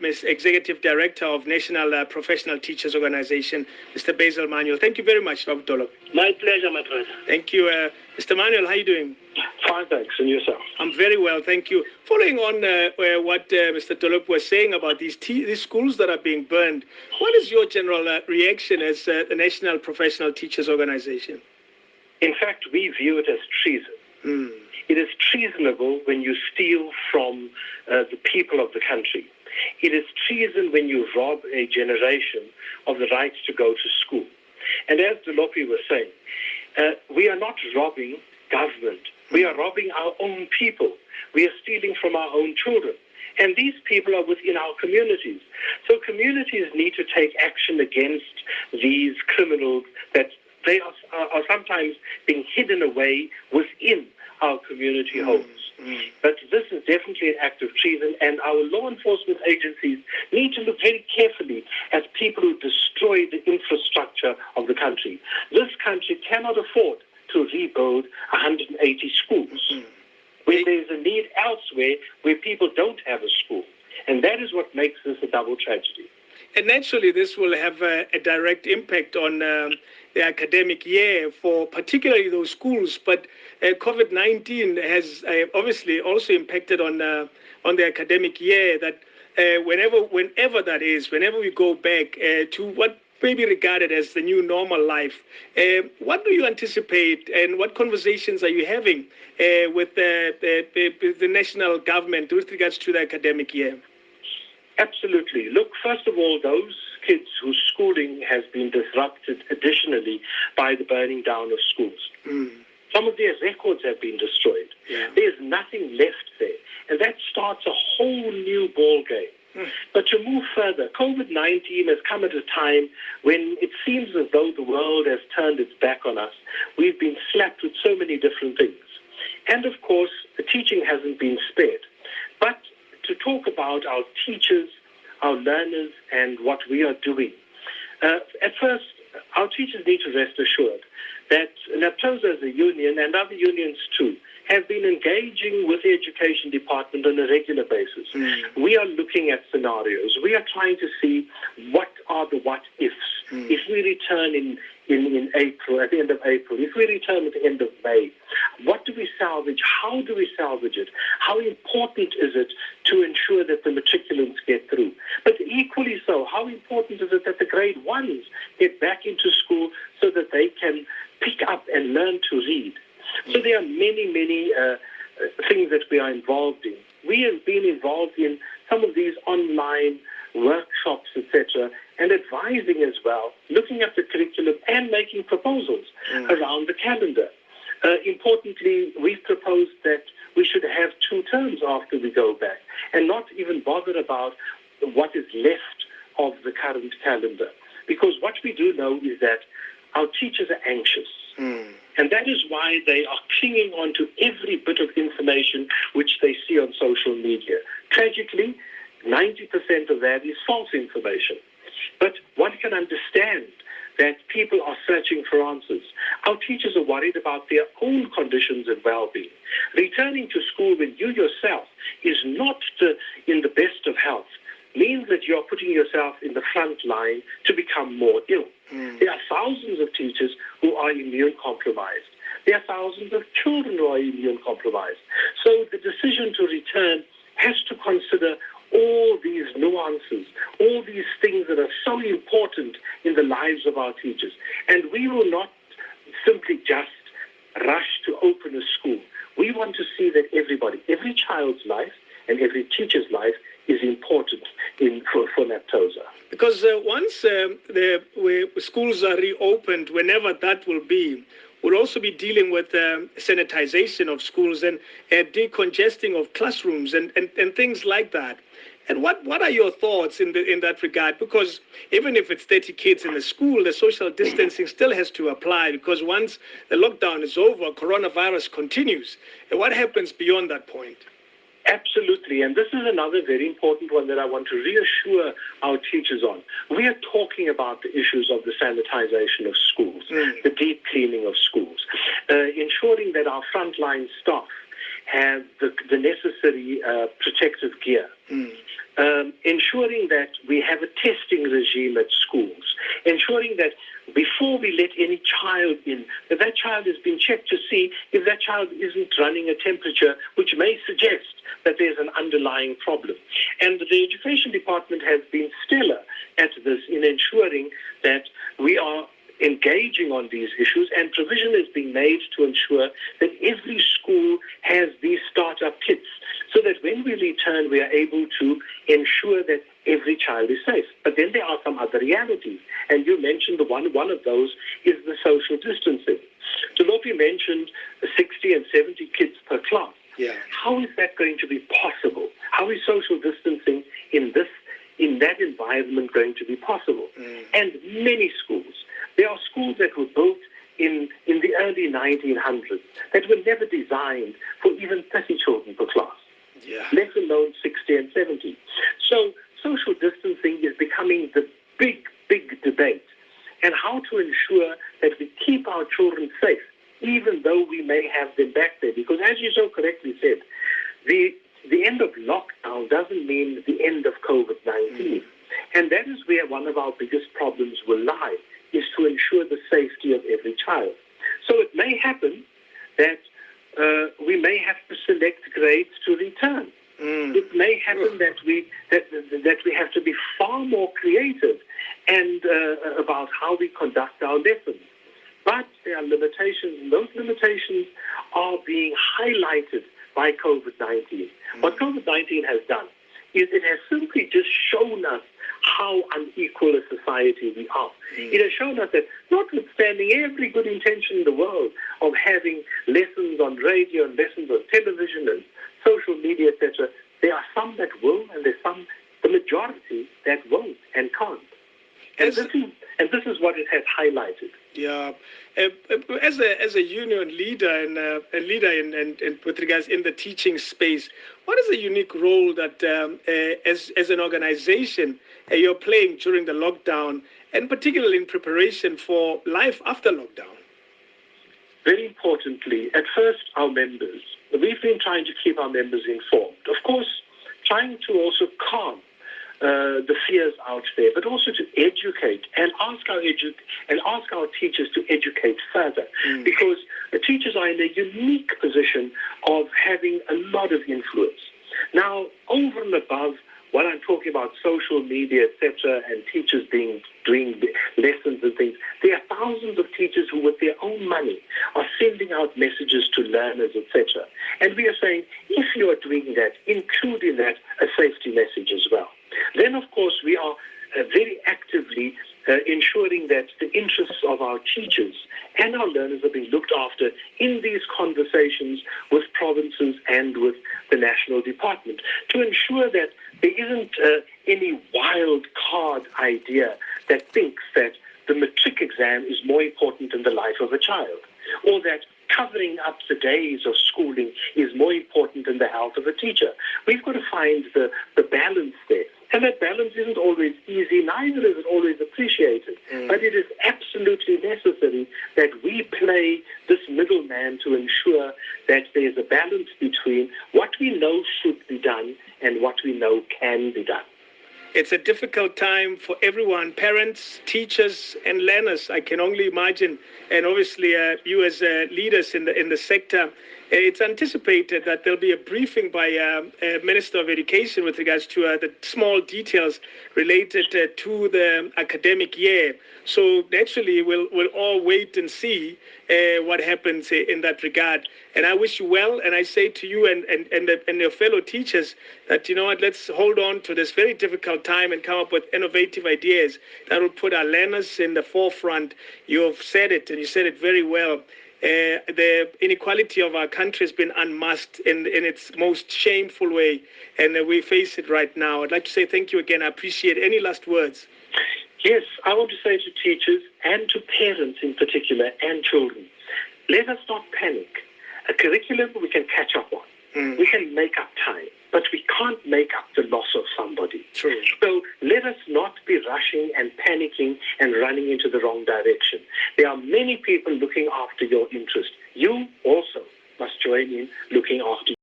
Ms. Executive Director of National Professional Teachers Organization, Mr. Basil Manuel. Thank you very much, Dr. Dolop. My pleasure, my brother. Thank you. Mr. Manuel, how are you doing? Fine, thanks. And yourself? I'm very well, thank you. Following on what Mr. Dolop was saying about these schools that are being burned, what is your general reaction as the National Professional Teachers Organization? In fact, we view it as treason. It is treasonable when you steal from the people of the country. It is treason when you rob a generation of the right to go to school. And as Dolopi was saying, we are not robbing government. We are robbing our own people. We are stealing from our own children. And these people are within our communities. So communities need to take action against these criminals that they are sometimes being hidden away within our community homes. But this is definitely an act of treason, and our law enforcement agencies need to look very carefully at people who destroy the infrastructure of the country. This country cannot afford to rebuild 180 schools when there's a need elsewhere where people don't have a school. And that is what makes this a double tragedy. And naturally, this will have a direct impact on the academic year for particularly those schools. But COVID-19 has obviously also impacted on the academic year. That whenever that is, whenever we go back to what may be regarded as the new normal life, what do you anticipate, and what conversations are you having with the national government with regards to the academic year? Absolutely. Look, first of all, those kids whose schooling has been disrupted additionally by the burning down of schools. Some of their records have been destroyed. There's nothing left there. And that starts a whole new ball game. But to move further, COVID-19 has come at a time when it seems as though the world has turned its back on us. We've been slapped with so many different things. And of course, the teaching hasn't been spared. But to talk about our teachers, our learners, and what we are doing. At first, our teachers need to rest assured that NAPTOSA as a union, and other unions too, have been engaging with the education department on a regular basis. We are looking at scenarios. We are trying to see what are the what-ifs. If we return in April, at the end of April, if we return at the end of May, what do we salvage? How do we salvage it? How important is it to ensure that the matriculants get through? But equally so, how important is it that the grade ones get back into school so that they can pick up and learn to read? So there are many, many things that we are involved in. We have been involved in some of these online workshops, etc., and advising as well, looking at the curriculum and making proposals around the calendar. Importantly, we've proposed that we should have 2 terms after we go back and not even bother about what is left of the current calendar. Because what we do know is that our teachers are anxious. And that is why they are clinging on to every bit of information which they see on social media. Tragically, 90% of that is false information. But one can understand that people are searching for answers. Our teachers are worried about their own conditions and well-being. Returning to school when you yourself is not in the best of health means that you're putting yourself in the front line to become more ill. There are thousands of teachers who are immune compromised. There are thousands of children who are immune compromised. So the decision to return has to consider all these nuances, all these things that are so important in the lives of our teachers. And we will not simply just rush to open a school. We want to see that every child's life and every teacher's life is important for NAPTOSA. Because once the schools are reopened, whenever that will be, we'll also be dealing with sanitization of schools and decongesting of classrooms and things like that. And what are your thoughts in that regard? Because even if it's 30 kids in the school, the social distancing still has to apply, because once the lockdown is over, coronavirus continues. And what happens beyond that point? Absolutely, and this is another very important one that I want to reassure our teachers on. We are talking about the issues of the sanitization of schools, the deep cleaning of schools, ensuring that our frontline staff have the necessary protective gear. Ensuring that we have a testing regime at schools, ensuring that before we let any child in, that child has been checked to see if that child isn't running a temperature which may suggest that there's an underlying problem. And the Education Department has been stellar at this in ensuring that we are engaging on these issues, and provision is being made to ensure that every school has these startup kits so that when we return, we are able to ensure that every child is safe. But then there are some other realities, and you mentioned one of those is the social distancing. Tolopi mentioned 60 and 70 kids per class. Yeah. How is that going to be possible? How is social distancing in that environment going to be possible? And many schools, there are schools that were built in the early 1900s that were never designed for even 30 children per class, let alone 60 and 70. So social distancing is becoming the big debate, and how to ensure that we keep our children safe, even though we may have them back there. Because as you so correctly said, the end of lockdown doesn't mean the end of COVID-19. And that is where one of our biggest problems will lie, is to ensure the safety of every child. So it may happen that we may have to select grades to return. It may happen that we have to be far more creative and about how we conduct our lessons. But there are limitations, and those limitations are being highlighted by COVID-19. What COVID-19 has done is it has simply just shown us how unequal a society we are. It has shown us that notwithstanding every good intention in the world of having lessons on radio and lessons on television and social media, etc., there are some that will, and there's some, the majority, that won't and can't. And this is what it has highlighted. Yeah, as a union leader and a leader in with regards in the teaching space, what is the unique role that as an organization you're playing during the lockdown, and particularly in preparation for life after lockdown? Very importantly, at first, our members. We've been trying to keep our members informed. Of course, trying to also calm the fears out there, but also to educate and ask our teachers to educate further, because the teachers are in a unique position of having a lot of influence. Now, over and above what I'm talking about, social media, etc., and teachers doing lessons and things, there are thousands of teachers who, with their own money, are sending out messages to learners, etc. And we are saying, if you are doing that, include in that a safety message as well. Then, of course, we are very actively ensuring that the interests of our teachers and our learners are being looked after in these conversations with provinces and with the national department, to ensure that there isn't any wild card idea that thinks that the matric exam is more important than the life of a child, or that covering up the days of schooling is more important than the health of a teacher. We've got to find the balance there. And that balance isn't always easy, neither is it always appreciated. But it is absolutely necessary that we play this middleman to ensure that there's a balance between what we know should be done and what we know can be done. It's a difficult time for everyone, parents, teachers, and learners, I can only imagine. And obviously, you as leaders in the sector, it's anticipated that there'll be a briefing by Minister of Education with regards to the small details related to the academic year. So naturally, we'll all wait and see what happens in that regard. And I wish you well. And I say to you and your fellow teachers that, you know what, let's hold on to this very difficult time and come up with innovative ideas that will put our learners in the forefront. You have said it, and you said it very well. The inequality of our country has been unmasked in its most shameful way, and we face it right now. I'd like to say thank you again. I appreciate any last words. Yes, I want to say to teachers and to parents in particular and children, let us not panic. A curriculum we can catch up on. We can make up time, but we can't make up the loss of somebody. True. So let us not be rushing and panicking and running into the wrong direction. There are many people looking after your interest. You also must join in looking after